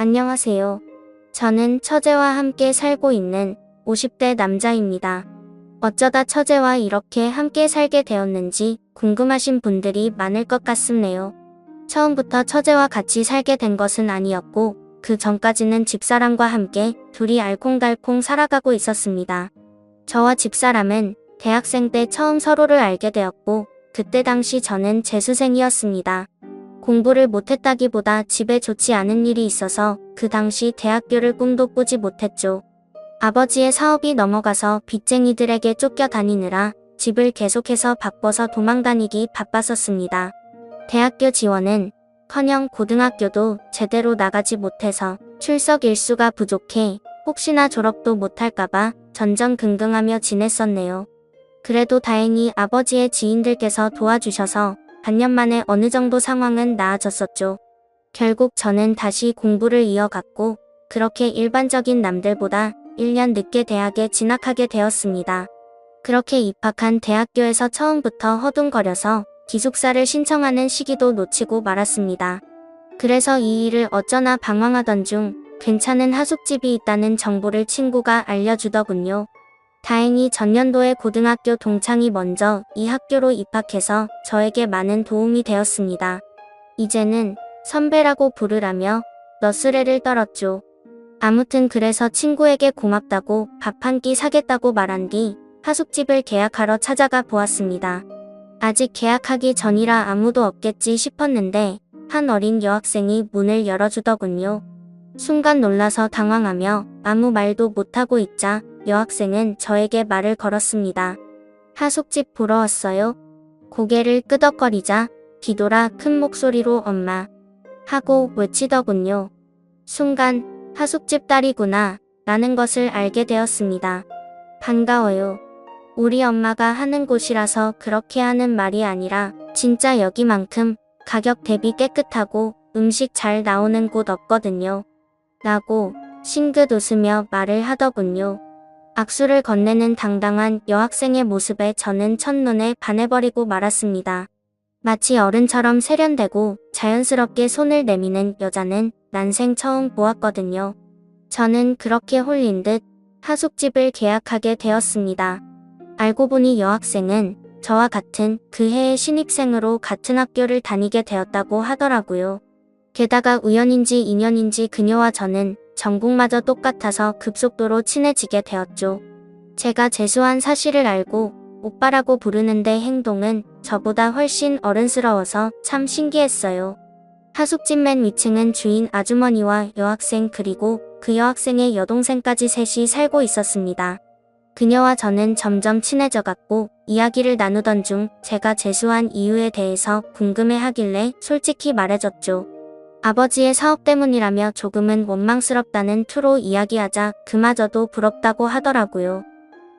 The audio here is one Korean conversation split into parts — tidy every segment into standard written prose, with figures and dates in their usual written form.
안녕하세요. 저는 처제와 함께 살고 있는 50대 남자입니다. 어쩌다 처제와 이렇게 함께 살게 되었는지 궁금하신 분들이 많을 것 같습네요. 처음부터 처제와 같이 살게 된 것은 아니었고 그 전까지는 집사람과 함께 둘이 알콩달콩 살아가고 있었습니다. 저와 집사람은 대학생 때 처음 서로를 알게 되었고 그때 당시 저는 재수생이었습니다. 공부를 못했다기보다 집에 좋지 않은 일이 있어서 그 당시 대학교를 꿈도 꾸지 못했죠. 아버지의 사업이 넘어가서 빚쟁이들에게 쫓겨다니느라 집을 계속해서 바꿔서 도망다니기 바빴었습니다. 대학교 지원은 커녕 고등학교도 제대로 나가지 못해서 출석 일수가 부족해 혹시나 졸업도 못할까봐 전전긍긍하며 지냈었네요. 그래도 다행히 아버지의 지인들께서 도와주셔서 반년 만에 어느 정도 상황은 나아졌었죠. 결국 저는 다시 공부를 이어갔고 그렇게 일반적인 남들보다 1년 늦게 대학에 진학하게 되었습니다. 그렇게 입학한 대학교에서 처음부터 허둥거려서 기숙사를 신청하는 시기도 놓치고 말았습니다. 그래서 이 일을 어쩌나 방황하던 중 괜찮은 하숙집이 있다는 정보를 친구가 알려주더군요. 다행히 전년도에 고등학교 동창이 먼저 이 학교로 입학해서 저에게 많은 도움이 되었습니다. 이제는 선배라고 부르라며 너스레를 떨었죠. 아무튼 그래서 친구에게 고맙다고 밥 한 끼 사겠다고 말한 뒤 하숙집을 계약하러 찾아가 보았습니다. 아직 계약하기 전이라 아무도 없겠지 싶었는데 한 어린 여학생이 문을 열어주더군요. 순간 놀라서 당황하며 아무 말도 못하고 있자 여학생은 저에게 말을 걸었습니다. 하숙집 보러 왔어요? 고개를 끄덕거리자 뒤돌아 큰 목소리로 엄마 하고 외치더군요. 순간 하숙집 딸이구나 라는 것을 알게 되었습니다. 반가워요. 우리 엄마가 하는 곳이라서 그렇게 하는 말이 아니라 진짜 여기만큼 가격 대비 깨끗하고 음식 잘 나오는 곳 없거든요. 라고 싱긋 웃으며 말을 하더군요. 악수를 건네는 당당한 여학생의 모습에 저는 첫눈에 반해버리고 말았습니다. 마치 어른처럼 세련되고 자연스럽게 손을 내미는 여자는 난생 처음 보았거든요. 저는 그렇게 홀린 듯 하숙집을 계약하게 되었습니다. 알고 보니 여학생은 저와 같은 그 해의 신입생으로 같은 학교를 다니게 되었다고 하더라고요. 게다가 우연인지 인연인지 그녀와 저는 전공마저 똑같아서 급속도로 친해지게 되었죠. 제가 재수한 사실을 알고 오빠라고 부르는데 행동은 저보다 훨씬 어른스러워서 참 신기했어요. 하숙집 맨 위층은 주인 아주머니와 여학생 그리고 그 여학생의 여동생까지 셋이 살고 있었습니다. 그녀와 저는 점점 친해져갔고 이야기를 나누던 중 제가 재수한 이유에 대해서 궁금해하길래 솔직히 말해줬죠. 아버지의 사업 때문이라며 조금은 원망스럽다는 투로 이야기하자 그마저도 부럽다고 하더라고요.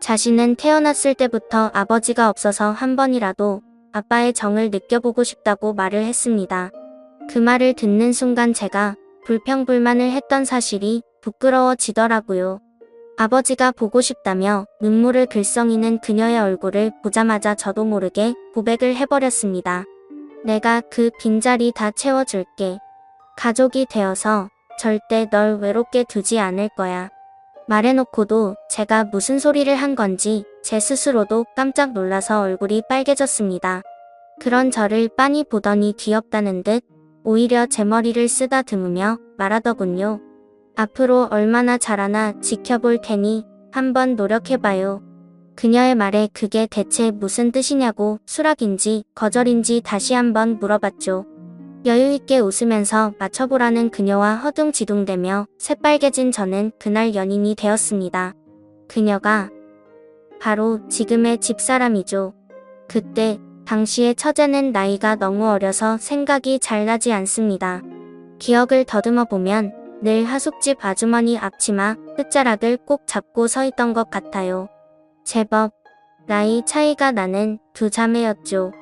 자신은 태어났을 때부터 아버지가 없어서 한 번이라도 아빠의 정을 느껴보고 싶다고 말을 했습니다. 그 말을 듣는 순간 제가 불평불만을 했던 사실이 부끄러워지더라고요. 아버지가 보고 싶다며 눈물을 글썽이는 그녀의 얼굴을 보자마자 저도 모르게 고백을 해버렸습니다. 내가 그 빈자리 다 채워줄게. 가족이 되어서 절대 널 외롭게 두지 않을 거야. 말해놓고도 제가 무슨 소리를 한 건지 제 스스로도 깜짝 놀라서 얼굴이 빨개졌습니다. 그런 저를 빤히 보더니 귀엽다는 듯 오히려 제 머리를 쓰다듬으며 말하더군요. 앞으로 얼마나 잘하나 지켜볼 테니 한번 노력해봐요. 그녀의 말에 그게 대체 무슨 뜻이냐고 수락인지 거절인지 다시 한번 물어봤죠. 여유있게 웃으면서 맞춰보라는 그녀와 허둥지둥대며 새빨개진 저는 그날 연인이 되었습니다. 그녀가 바로 지금의 집사람이죠. 그때 당시의 처제는 나이가 너무 어려서 생각이 잘 나지 않습니다. 기억을 더듬어 보면 늘 하숙집 아주머니 앞치마 끝자락을 꼭 잡고 서 있던 것 같아요. 제법 나이 차이가 나는 두 자매였죠.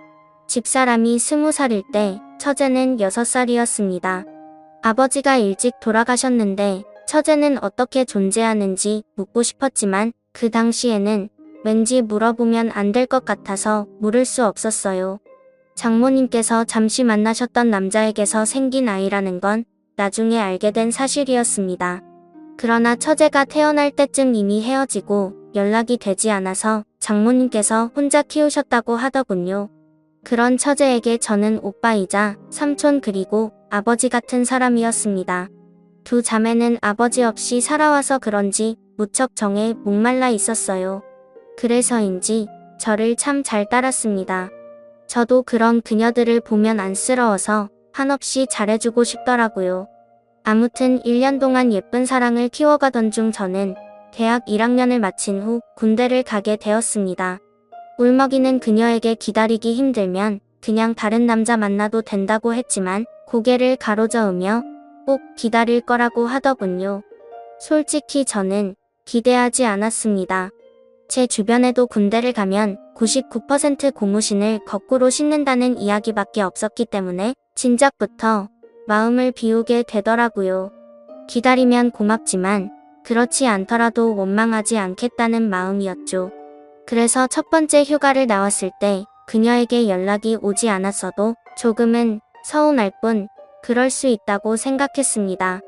집사람이 20살일 때 처제는 6살이었습니다. 아버지가 일찍 돌아가셨는데 처제는 어떻게 존재하는지 묻고 싶었지만 그 당시에는 왠지 물어보면 안 될 것 같아서 물을 수 없었어요. 장모님께서 잠시 만나셨던 남자에게서 생긴 아이라는 건 나중에 알게 된 사실이었습니다. 그러나 처제가 태어날 때쯤 이미 헤어지고 연락이 되지 않아서 장모님께서 혼자 키우셨다고 하더군요. 그런 처제에게 저는 오빠이자 삼촌 그리고 아버지 같은 사람이었습니다. 두 자매는 아버지 없이 살아와서 그런지 무척 정에 목말라 있었어요. 그래서인지 저를 참 잘 따랐습니다. 저도 그런 그녀들을 보면 안쓰러워서 한없이 잘해주고 싶더라고요. 아무튼 1년 동안 예쁜 사랑을 키워가던 중 저는 대학 1학년을 마친 후 군대를 가게 되었습니다. 울먹이는 그녀에게 기다리기 힘들면 그냥 다른 남자 만나도 된다고 했지만 고개를 가로저으며 꼭 기다릴 거라고 하더군요. 솔직히 저는 기대하지 않았습니다. 제 주변에도 군대를 가면 99% 고무신을 거꾸로 신는다는 이야기밖에 없었기 때문에 진작부터 마음을 비우게 되더라고요. 기다리면 고맙지만 그렇지 않더라도 원망하지 않겠다는 마음이었죠. 그래서 첫 번째 휴가를 나왔을 때 그녀에게 연락이 오지 않았어도 조금은 서운할 뿐 그럴 수 있다고 생각했습니다.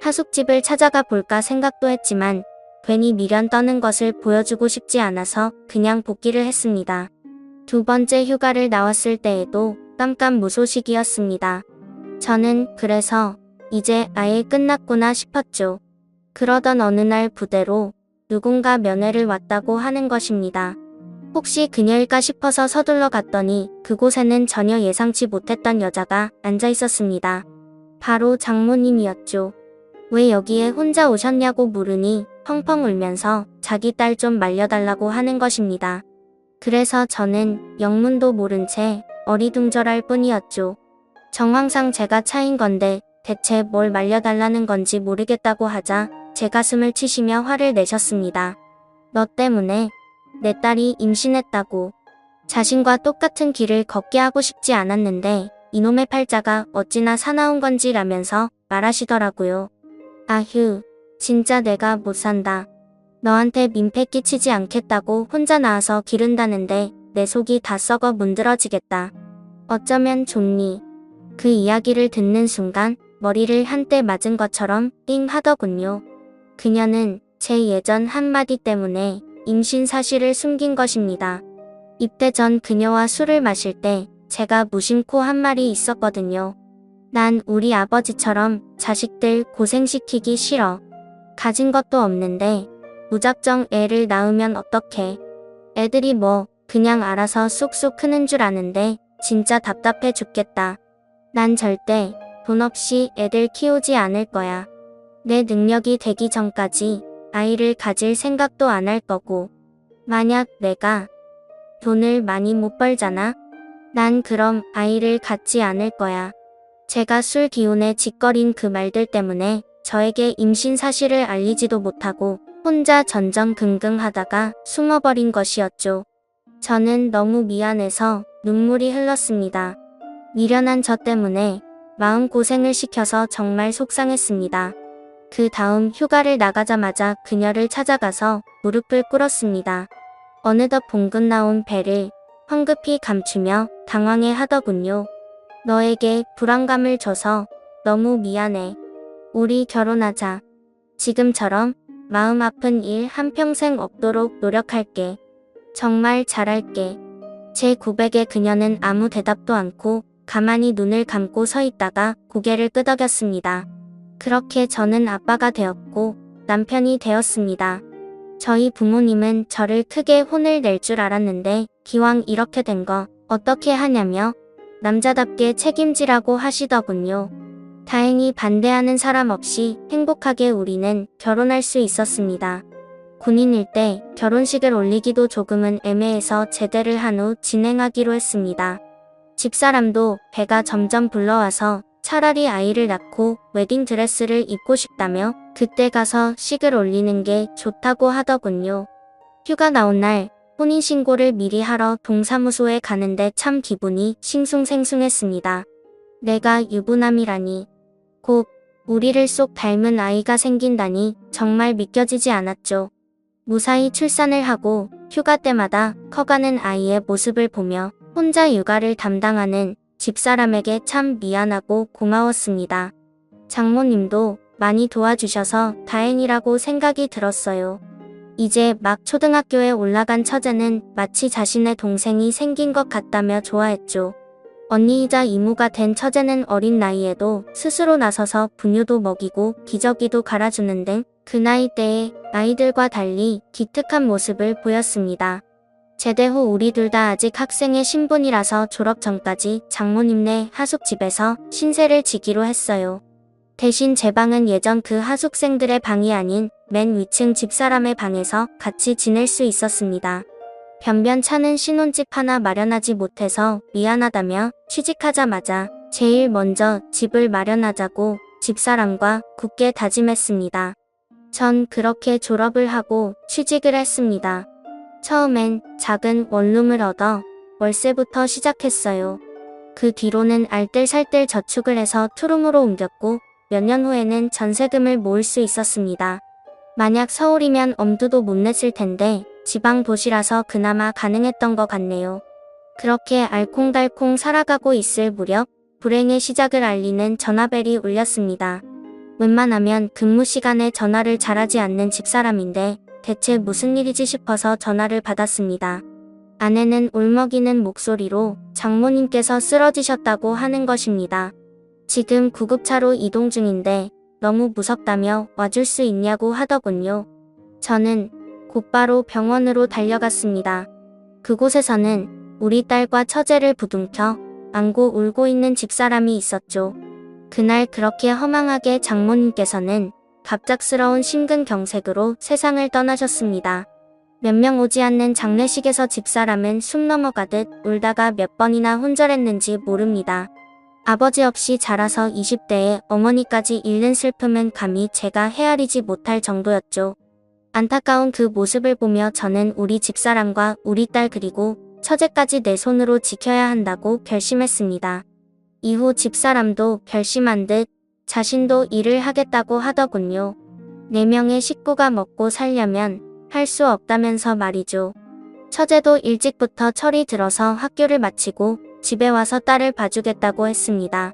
하숙집을 찾아가 볼까 생각도 했지만 괜히 미련 떠는 것을 보여주고 싶지 않아서 그냥 복귀를 했습니다. 두 번째 휴가를 나왔을 때에도 깜깜무소식이었습니다. 저는 그래서 이제 아예 끝났구나 싶었죠. 그러던 어느 날 부대로 누군가 면회를 왔다고 하는 것입니다. 혹시 그녀일까 싶어서 서둘러 갔더니 그곳에는 전혀 예상치 못했던 여자가 앉아 있었습니다. 바로 장모님이었죠. 왜 여기에 혼자 오셨냐고 물으니 펑펑 울면서 자기 딸 좀 말려달라고 하는 것입니다. 그래서 저는 영문도 모른 채 어리둥절할 뿐이었죠. 정황상 제가 차인 건데 대체 뭘 말려달라는 건지 모르겠다고 하자 제 가슴을 치시며 화를 내셨습니다. 너 때문에 내 딸이 임신했다고. 자신과 똑같은 길을 걷게 하고 싶지 않았는데 이놈의 팔자가 어찌나 사나운 건지 라면서 말하시더라고요. 아휴, 진짜 내가 못 산다. 너한테 민폐 끼치지 않겠다고 혼자 나와서 기른다는데 내 속이 다 썩어 문드러지겠다. 어쩌면 좋니? 그 이야기를 듣는 순간 머리를 한대 맞은 것처럼 띵 하더군요. 그녀는 제 예전 한마디 때문에 임신 사실을 숨긴 것입니다. 입대 전 그녀와 술을 마실 때 제가 무심코 한 말이 있었거든요. 난 우리 아버지처럼 자식들 고생시키기 싫어. 가진 것도 없는데 무작정 애를 낳으면 어떡해. 애들이 뭐 그냥 알아서 쑥쑥 크는 줄 아는데 진짜 답답해 죽겠다. 난 절대 돈 없이 애들 키우지 않을 거야. 내 능력이 되기 전까지 아이를 가질 생각도 안 할 거고. 만약 내가 돈을 많이 못 벌잖아? 난 그럼 아이를 갖지 않을 거야. 제가 술 기운에 짓거린 그 말들 때문에 저에게 임신 사실을 알리지도 못하고 혼자 전전긍긍 하다가 숨어버린 것이었죠. 저는 너무 미안해서 눈물이 흘렀습니다. 미련한 저 때문에 마음고생을 시켜서 정말 속상했습니다. 그 다음 휴가를 나가자마자 그녀를 찾아가서 무릎을 꿇었습니다. 어느덧 봉긋 나온 배를 황급히 감추며 당황해 하더군요. 너에게 불안감을 줘서 너무 미안해. 우리 결혼하자. 지금처럼 마음 아픈 일 한평생 없도록 노력할게. 정말 잘할게. 제 고백에 그녀는 아무 대답도 않고 가만히 눈을 감고 서 있다가 고개를 끄덕였습니다. 그렇게 저는 아빠가 되었고 남편이 되었습니다. 저희 부모님은 저를 크게 혼을 낼 줄 알았는데 기왕 이렇게 된 거 어떻게 하냐며 남자답게 책임지라고 하시더군요. 다행히 반대하는 사람 없이 행복하게 우리는 결혼할 수 있었습니다. 군인일 때 결혼식을 올리기도 조금은 애매해서 제대를 한 후 진행하기로 했습니다. 집사람도 배가 점점 불러와서 차라리 아이를 낳고 웨딩드레스를 입고 싶다며 그때 가서 식을 올리는 게 좋다고 하더군요. 휴가 나온 날 혼인신고를 미리 하러 동사무소에 가는데 참 기분이 싱숭생숭했습니다. 내가 유부남이라니. 곧 우리를 쏙 닮은 아이가 생긴다니 정말 믿겨지지 않았죠. 무사히 출산을 하고 휴가 때마다 커가는 아이의 모습을 보며 혼자 육아를 담당하는 집사람에게 참 미안하고 고마웠습니다. 장모님도 많이 도와주셔서 다행이라고 생각이 들었어요. 이제 막 초등학교에 올라간 처제는 마치 자신의 동생이 생긴 것 같다며 좋아했죠. 언니이자 이모가 된 처제는 어린 나이에도 스스로 나서서 분유도 먹이고 기저귀도 갈아주는 등 그 나이대에 아이들과 달리 기특한 모습을 보였습니다. 제대 후 우리 둘 다 아직 학생의 신분이라서 졸업 전까지 장모님네 하숙집에서 신세를 지기로 했어요. 대신 제 방은 예전 그 하숙생들의 방이 아닌 맨 위층 집사람의 방에서 같이 지낼 수 있었습니다. 변변찮은 신혼집 하나 마련하지 못해서 미안하다며 취직하자마자 제일 먼저 집을 마련하자고 집사람과 굳게 다짐했습니다. 전 그렇게 졸업을 하고 취직을 했습니다. 처음엔 작은 원룸을 얻어 월세부터 시작했어요. 그 뒤로는 알뜰살뜰 저축을 해서 투룸으로 옮겼고 몇 년 후에는 전세금을 모을 수 있었습니다. 만약 서울이면 엄두도 못 냈을 텐데 지방 도시라서 그나마 가능했던 것 같네요. 그렇게 알콩달콩 살아가고 있을 무렵 불행의 시작을 알리는 전화벨이 울렸습니다. 웬만하면 근무 시간에 전화를 잘하지 않는 집사람인데 대체 무슨 일이지 싶어서 전화를 받았습니다. 아내는 울먹이는 목소리로 장모님께서 쓰러지셨다고 하는 것입니다. 지금 구급차로 이동 중인데 너무 무섭다며 와줄 수 있냐고 하더군요. 저는 곧바로 병원으로 달려갔습니다. 그곳에서는 우리 딸과 처제를 부둥켜 안고 울고 있는 집사람이 있었죠. 그날 그렇게 허망하게 장모님께서는 갑작스러운 심근경색으로 세상을 떠나셨습니다. 몇 명 오지 않는 장례식에서 집사람은 숨 넘어가듯 울다가 몇 번이나 혼절했는지 모릅니다. 아버지 없이 자라서 20대에 어머니까지 잃는 슬픔은 감히 제가 헤아리지 못할 정도였죠. 안타까운 그 모습을 보며 저는 우리 집사람과 우리 딸 그리고 처제까지 내 손으로 지켜야 한다고 결심했습니다. 이후 집사람도 결심한 듯 자신도 일을 하겠다고 하더군요. 4명의 식구가 먹고 살려면 할 수 없다면서 말이죠. 처제도 일찍부터 철이 들어서 학교를 마치고 집에 와서 딸을 봐주겠다고 했습니다.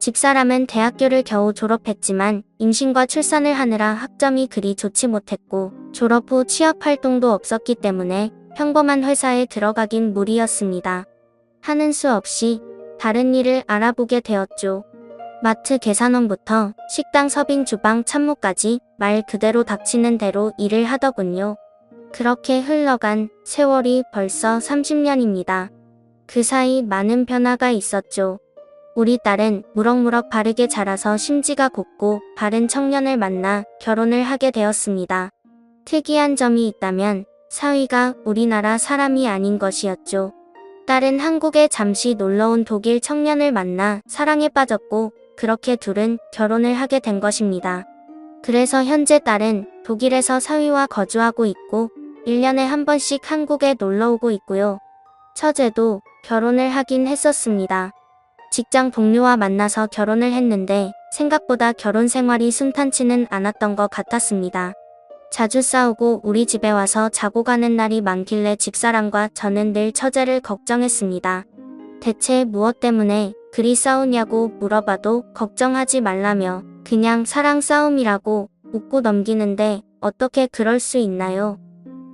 집사람은 대학교를 겨우 졸업했지만 임신과 출산을 하느라 학점이 그리 좋지 못했고 졸업 후 취업 활동도 없었기 때문에 평범한 회사에 들어가긴 무리였습니다. 하는 수 없이 다른 일을 알아보게 되었죠. 마트 계산원부터 식당 서빙 주방 참모까지 말 그대로 닥치는 대로 일을 하더군요. 그렇게 흘러간 세월이 벌써 30년입니다. 그 사이 많은 변화가 있었죠. 우리 딸은 무럭무럭 바르게 자라서 심지가 곱고 바른 청년을 만나 결혼을 하게 되었습니다. 특이한 점이 있다면 사위가 우리나라 사람이 아닌 것이었죠. 딸은 한국에 잠시 놀러온 독일 청년을 만나 사랑에 빠졌고 그렇게 둘은 결혼을 하게 된 것입니다. 그래서 현재 딸은 독일에서 사위와 거주하고 있고 1년에 한 번씩 한국에 놀러오고 있고요. 처제도 결혼을 하긴 했었습니다. 직장 동료와 만나서 결혼을 했는데 생각보다 결혼 생활이 순탄치는 않았던 것 같았습니다. 자주 싸우고 우리 집에 와서 자고 가는 날이 많길래 집사람과 저는 늘 처제를 걱정했습니다. 대체 무엇 때문에 그리 싸우냐고 물어봐도 걱정하지 말라며 그냥 사랑 싸움이라고 웃고 넘기는데 어떻게 그럴 수 있나요?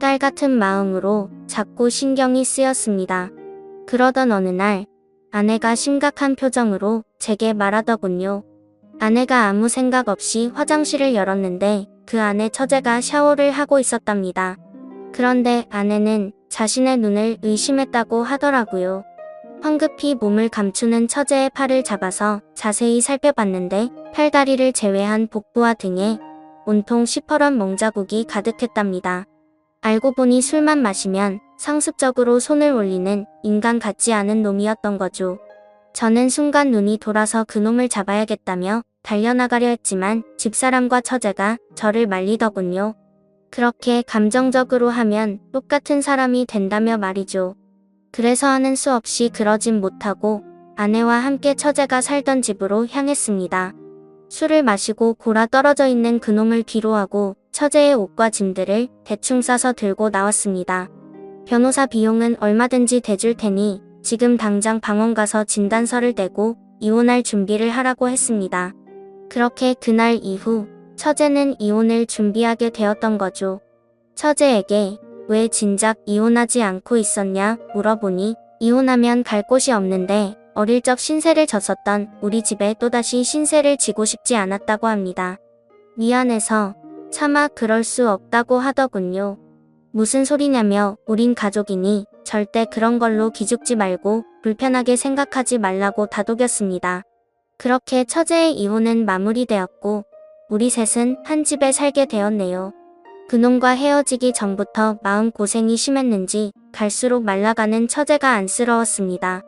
딸 같은 마음으로 자꾸 신경이 쓰였습니다. 그러던 어느 날 아내가 심각한 표정으로 제게 말하더군요. 아내가 아무 생각 없이 화장실을 열었는데 그 안에 처제가 샤워를 하고 있었답니다. 그런데 아내는 자신의 눈을 의심했다고 하더라고요. 황급히 몸을 감추는 처제의 팔을 잡아서 자세히 살펴봤는데 팔다리를 제외한 복부와 등에 온통 시퍼런 멍자국이 가득했답니다. 알고 보니 술만 마시면 상습적으로 손을 올리는 인간 같지 않은 놈이었던 거죠. 저는 순간 눈이 돌아서 그놈을 잡아야겠다며 달려나가려 했지만 집사람과 처제가 저를 말리더군요. 그렇게 감정적으로 하면 똑같은 사람이 된다며 말이죠. 그래서 하는 수 없이 그러진 못하고 아내와 함께 처제가 살던 집으로 향했습니다. 술을 마시고 골아 떨어져 있는 그놈을 뒤로하고 처제의 옷과 짐들을 대충 싸서 들고 나왔습니다. 변호사 비용은 얼마든지 대줄 테니 지금 당장 방원 가서 진단서를 떼고 이혼할 준비를 하라고 했습니다. 그렇게 그날 이후 처제는 이혼을 준비하게 되었던 거죠. 처제에게 왜 진작 이혼하지 않고 있었냐 물어보니 이혼하면 갈 곳이 없는데 어릴 적 신세를 졌었던 우리 집에 또다시 신세를 지고 싶지 않았다고 합니다. 미안해서 차마 그럴 수 없다고 하더군요. 무슨 소리냐며 우린 가족이니 절대 그런 걸로 기죽지 말고 불편하게 생각하지 말라고 다독였습니다. 그렇게 처제의 이혼은 마무리되었고 우리 셋은 한 집에 살게 되었네요. 그놈과 헤어지기 전부터 마음고생이 심했는지 갈수록 말라가는 처제가 안쓰러웠습니다.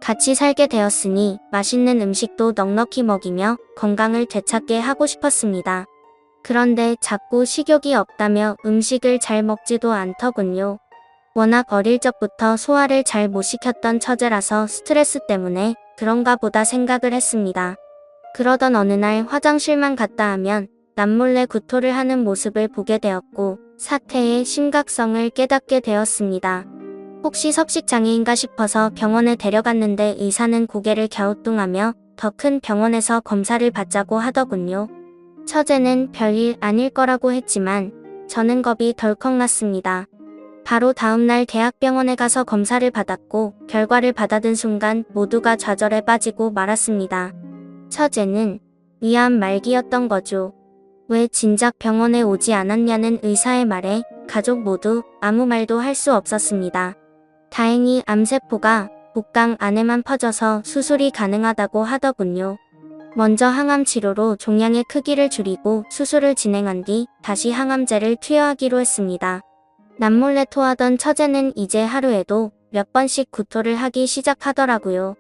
같이 살게 되었으니 맛있는 음식도 넉넉히 먹이며 건강을 되찾게 하고 싶었습니다. 그런데 자꾸 식욕이 없다며 음식을 잘 먹지도 않더군요. 워낙 어릴 적부터 소화를 잘 못 시켰던 처제라서 스트레스 때문에 그런가 보다 생각을 했습니다. 그러던 어느 날 화장실만 갔다 하면 남몰래 구토를 하는 모습을 보게 되었고 사태의 심각성을 깨닫게 되었습니다. 혹시 석식장애인가 싶어서 병원에 데려갔는데 의사는 고개를 갸우뚱하며 더 큰 병원에서 검사를 받자고 하더군요. 처제는 별일 아닐 거라고 했지만 저는 겁이 덜컥 났습니다. 바로 다음날 대학병원에 가서 검사를 받았고 결과를 받아든 순간 모두가 좌절에 빠지고 말았습니다. 처제는 위암 말기였던 거죠. 왜 진작 병원에 오지 않았냐는 의사의 말에 가족 모두 아무 말도 할 수 없었습니다. 다행히 암세포가 복강 안에만 퍼져서 수술이 가능하다고 하더군요. 먼저 항암 치료로 종양의 크기를 줄이고 수술을 진행한 뒤 다시 항암제를 투여하기로 했습니다. 남몰래 토하던 처제는 이제 하루에도 몇 번씩 구토를 하기 시작하더라고요.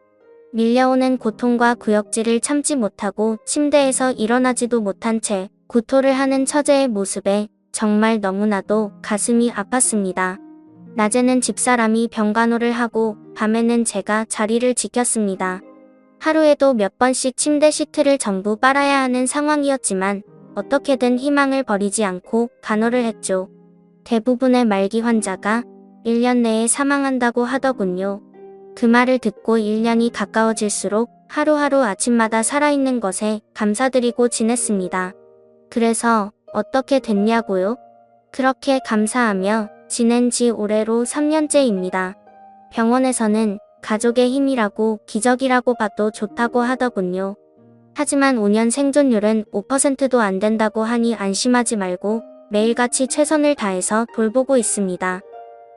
밀려오는 고통과 구역질을 참지 못하고 침대에서 일어나지도 못한 채 구토를 하는 처제의 모습에 정말 너무나도 가슴이 아팠습니다. 낮에는 집사람이 병간호를 하고 밤에는 제가 자리를 지켰습니다. 하루에도 몇 번씩 침대 시트를 전부 빨아야 하는 상황이었지만 어떻게든 희망을 버리지 않고 간호를 했죠. 대부분의 말기 환자가 1년 내에 사망한다고 하더군요. 그 말을 듣고 1년이 가까워질수록 하루하루 아침마다 살아있는 것에 감사드리고 지냈습니다. 그래서 어떻게 됐냐고요? 그렇게 감사하며 지낸 지 올해로 3년째입니다. 병원에서는 가족의 힘이라고 기적이라고 봐도 좋다고 하더군요. 하지만 5년 생존율은 5%도 안 된다고 하니 안심하지 말고 매일같이 최선을 다해서 돌보고 있습니다.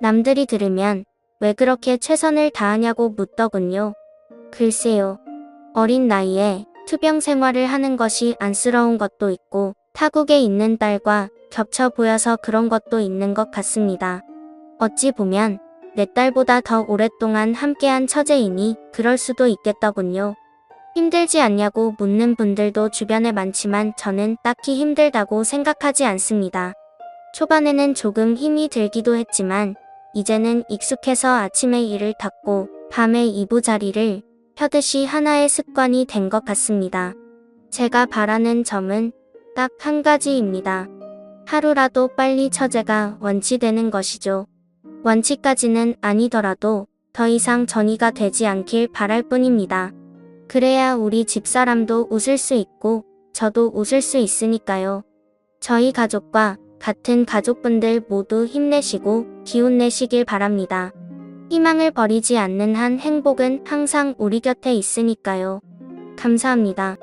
남들이 들으면 왜 그렇게 최선을 다하냐고 묻더군요. 글쎄요. 어린 나이에 투병 생활을 하는 것이 안쓰러운 것도 있고 타국에 있는 딸과 겹쳐 보여서 그런 것도 있는 것 같습니다. 어찌 보면 내 딸보다 더 오랫동안 함께한 처제이니 그럴 수도 있겠더군요. 힘들지 않냐고 묻는 분들도 주변에 많지만 저는 딱히 힘들다고 생각하지 않습니다. 초반에는 조금 힘이 들기도 했지만 이제는 익숙해서 아침에 이를 닦고 밤에 이부자리를 펴듯이 하나의 습관이 된 것 같습니다. 제가 바라는 점은 딱 한 가지입니다. 하루라도 빨리 처제가 원치되는 것이죠. 원치까지는 아니더라도 더 이상 전이가 되지 않길 바랄 뿐입니다. 그래야 우리 집사람도 웃을 수 있고 저도 웃을 수 있으니까요. 저희 가족과 같은 가족분들 모두 힘내시고 기운 내시길 바랍니다. 희망을 버리지 않는 한 행복은 항상 우리 곁에 있으니까요. 감사합니다.